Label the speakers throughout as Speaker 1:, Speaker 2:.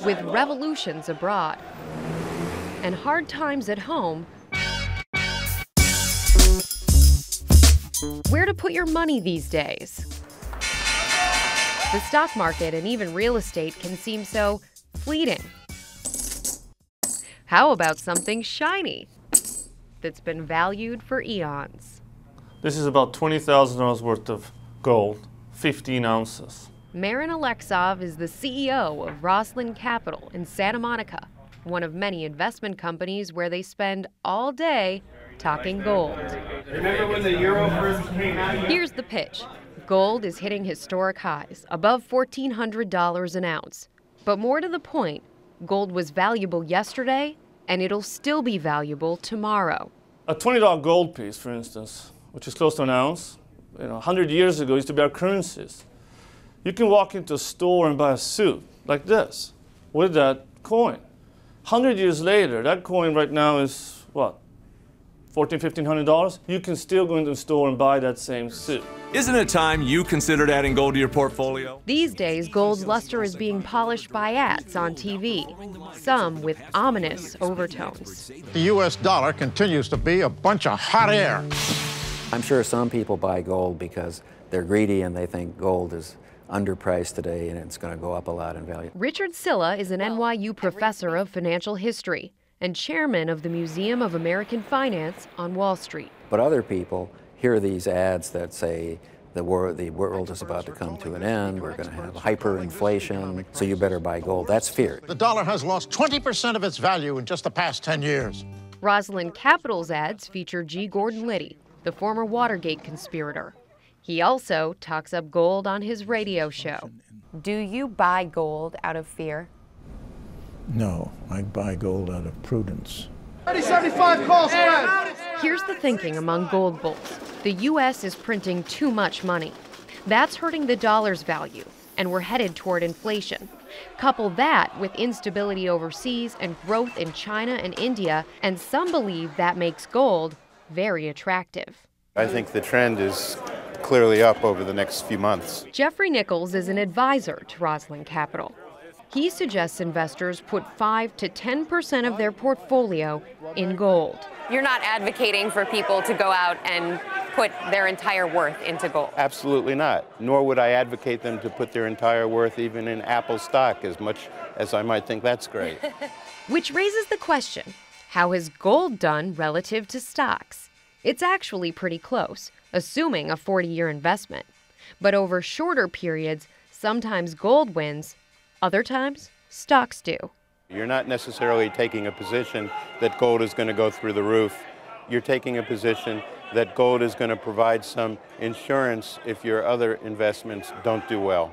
Speaker 1: with revolutions abroad and hard times at home, where to put your money these days? The stock market and even real estate can seem so fleeting. How about something shiny that's been valued for eons?
Speaker 2: This is about $20,000 worth of gold, 15 ounces.
Speaker 1: Marin Alexov is the CEO of Roslyn Capital in Santa Monica, one of many investment companies where they spend all day talking gold.
Speaker 3: Remember when the euro first came out?
Speaker 1: Here's the pitch. Gold is hitting historic highs, above $1,400 an ounce. But more to the point, gold was valuable yesterday, and it'll still be valuable tomorrow.
Speaker 2: A $20 gold piece, for instance, which is close to an ounce, 100 years ago used to be our currencies. You can walk into a store and buy a suit like this with that coin. 100 years later, that coin right now is what? $1,400, $1,500? You can still go into the store and buy that same suit.
Speaker 4: Isn't it time you considered adding gold to your portfolio?
Speaker 1: These days, gold's luster is being polished by ads on TV, some with ominous overtones.
Speaker 5: The U.S. dollar continues to be a bunch of hot air.
Speaker 6: I'm sure some people buy gold because they're greedy and they think gold is underpriced today and it's going to go up a lot in value.
Speaker 1: Richard Silla is an NYU professor of financial history and chairman of the Museum of American Finance on Wall Street.
Speaker 6: But other people hear these ads that say the world is about to come to an end, we're going to have hyperinflation, so you better buy gold. That's fear.
Speaker 5: The dollar has lost 20% of its value in just the past 10 years.
Speaker 1: Roslyn Capital's ads feature G. Gordon Liddy, the former Watergate conspirator. He also talks up gold on his radio show. Do you buy gold out of fear?
Speaker 7: No, I buy gold out of prudence.
Speaker 3: 75 calls spread.
Speaker 1: Here's the thinking among gold bulls. The U.S. is printing too much money. That's hurting the dollar's value, and we're headed toward inflation. Couple that with instability overseas and growth in China and India, and some believe that makes gold very attractive.
Speaker 8: I think the trend is clearly up over the next few months.
Speaker 1: Jeffrey Nichols is an advisor to Roslyn Capital. He suggests investors put 5 to 10% of their portfolio in gold.
Speaker 9: You're not advocating for people to go out and put their entire worth into gold?
Speaker 8: Absolutely not. Nor would I advocate them to put their entire worth even in Apple stock, as much as I might think that's great.
Speaker 1: Which raises the question, how has gold done relative to stocks? It's actually pretty close, assuming a 40-year investment. But over shorter periods, sometimes gold wins, other times stocks do.
Speaker 8: You're not necessarily taking a position that gold is going to go through the roof. You're taking a position that gold is going to provide some insurance if your other investments don't do well.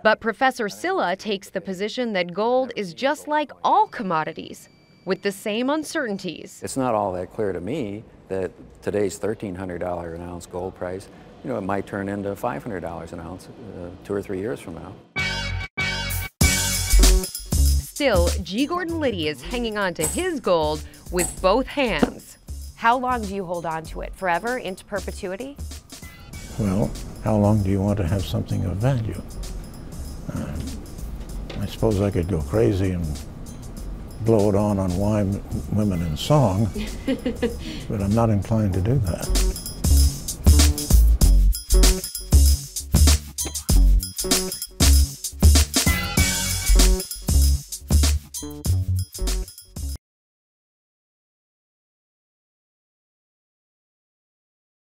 Speaker 1: But Professor Silla takes the position that gold is just like all commodities, with the same uncertainties.
Speaker 6: It's not all that clear to me that today's $1,300 an ounce gold price, it might turn into $500 an ounce 2 or 3 years from now.
Speaker 1: Still, G. Gordon Liddy is hanging on to his gold with both hands. How long do you hold on to it? Forever? Into perpetuity?
Speaker 7: Well, how long do you want to have something of value? I suppose I could go crazy and blow it on wine, women, and song, but I'm not inclined to do that.